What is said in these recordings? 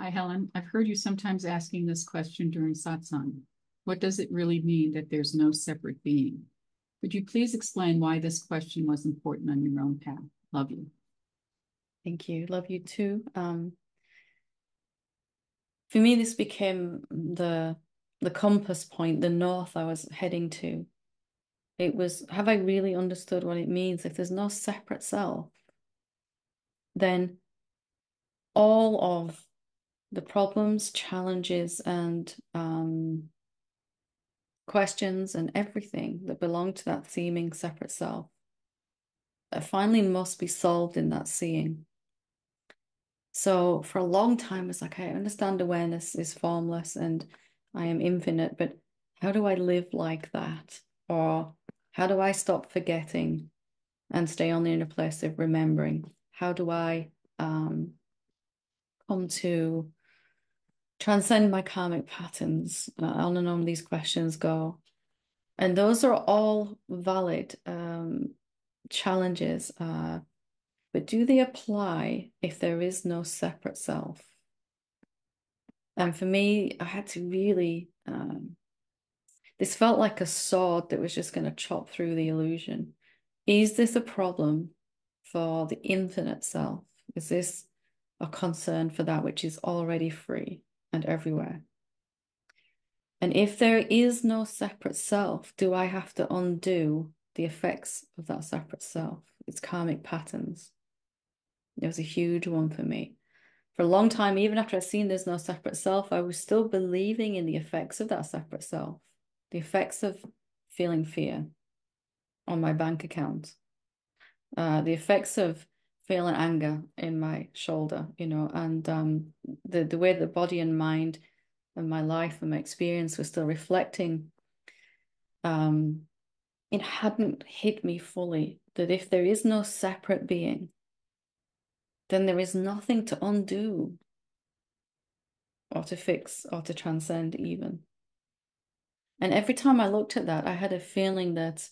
Hi, Helen. I've heard you sometimes asking this question during satsang. What does it really mean that there's no separate being? Could you please explain why this question was important on your own path? Love you. Thank you. Love you too. For me, this became the compass point, the north I was heading to. It was, have I really understood what it means? If there's no separate self, then all of the problems, challenges, and questions and everything that belong to that seeming separate self finally must be solved in that seeing. So for a long time, it's like, I understand awareness is formless and I am infinite, but how do I live like that? Or how do I stop forgetting and stay only in a place of remembering? How do I come to transcend my karmic patterns? On and on these questions go. And those are all valid challenges, but do they apply if there is no separate self? And for me, I had to really, this felt like a sword that was just going to chop through the illusion. Is this a problem for the infinite self? Is this a concern for that which is already free and everywhere? And if there is no separate self, do I have to undo the effects of that separate self, its karmic patterns? It was a huge one for me. For a long time, even after I'd seen there's no separate self, I was still believing in the effects of that separate self, the effects of feeling fear on my bank account, the effects of feeling anger in my shoulder, and the way that the body and mind and my life and my experience was still reflecting. It hadn't hit me fully that if there is no separate being, then there is nothing to undo or to fix or to transcend even. And every time I looked at that, I had a feeling that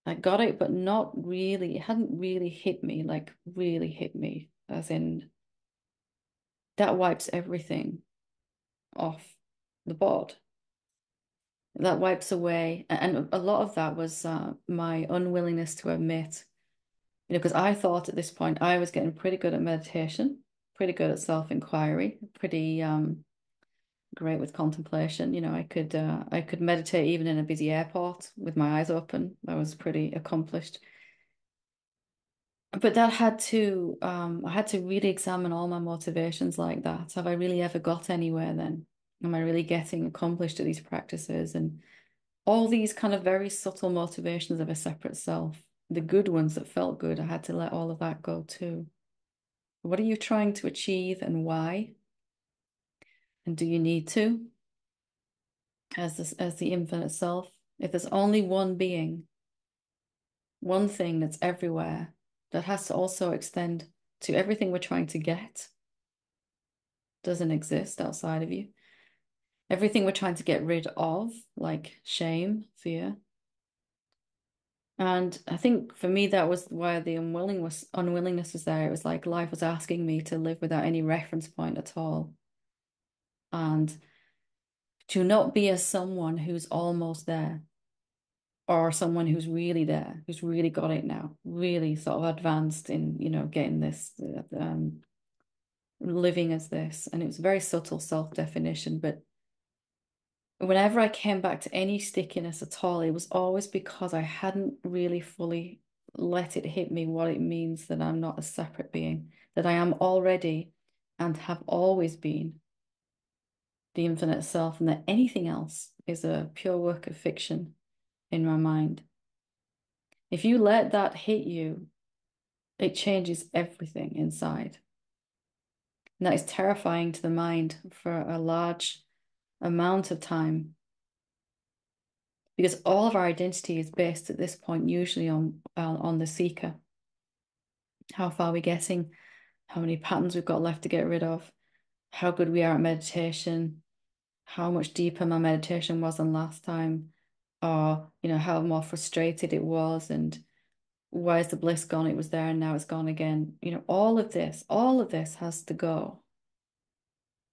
I got it, but not really. It hadn't really hit me, like really hit me, as in that wipes everything off the board. That wipes away. And a lot of that was my unwillingness to admit, because I thought at this point I was getting pretty good at meditation, pretty good at self-inquiry, pretty great with contemplation. I could meditate even in a busy airport with my eyes open. I was pretty accomplished. But that had to I had to really examine all my motivations like that. Have I really ever got anywhere then? Am I really getting accomplished at these practices? And all these kind of very subtle motivations of a separate self, the good ones that felt good, I had to let all of that go too. What are you trying to achieve and why? And do you need to? As the infinite self, if there's only one being, one thing that's everywhere, that has to also extend to everything we're trying to get, doesn't exist outside of you. Everything we're trying to get rid of, like shame, fear. And I think for me that was why the unwillingness was there. It was like life was asking me to live without any reference point at all. And to not be as someone who's almost there, or someone who's really there, who's really got it now, really sort of advanced in, getting this, living as this. And it was very subtle self-definition. But whenever I came back to any stickiness at all, it was always because I hadn't really fully let it hit me what it means that I'm not a separate being, that I am already and have always been the infinite self, and that anything else is a pure work of fiction in my mind. If you let that hit you, it changes everything inside. And that is terrifying to the mind for a large amount of time because all of our identity is based at this point usually on the seeker. How far we're getting, how many patterns we've got left to get rid of, how good we are at meditation, how much deeper my meditation was than last time, or how more frustrated it was, and why is the bliss gone? It was there and now it's gone again. All of this has to go.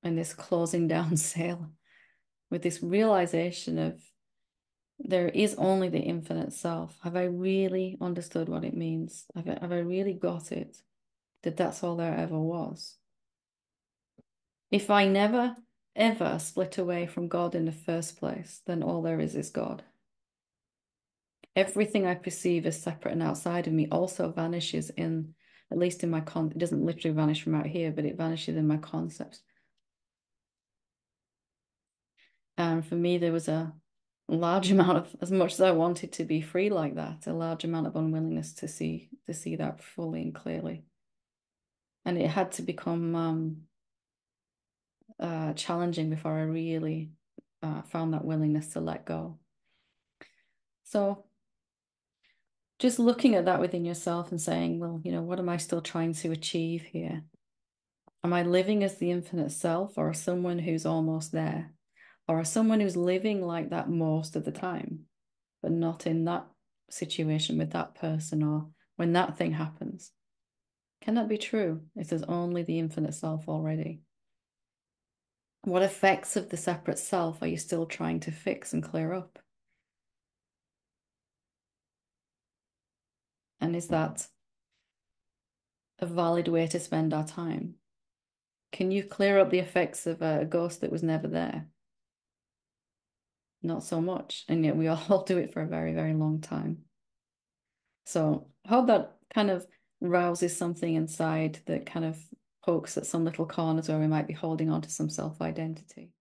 and this closing down sale with this realization of there is only the infinite self. Have I really understood what it means? Have I really got it? That that's all there ever was? If I never, ever split away from God in the first place, then all there is God. Everything I perceive as separate and outside of me also vanishes in, at least in my it doesn't literally vanish from out here, but it vanishes in my concepts. And for me, there was a large amount of, as much as I wanted to be free like that, a large amount of unwillingness to see that fully and clearly. And it had to become challenging before I really found that willingness to let go. So just looking at that within yourself and saying, well, what am I still trying to achieve here? Am I living as the infinite self, or someone who's almost there? Or someone who's living like that most of the time, but not in that situation with that person or when that thing happens? Can that be true if there's only the infinite self already? What effects of the separate self are you still trying to fix and clear up? And is that a valid way to spend our time? Can you clear up the effects of a ghost that was never there? Not so much. And yet we all do it for a very, very long time. So I hope that kind of rouses something inside that kind of pokes at some little corners where we might be holding on to some self-identity.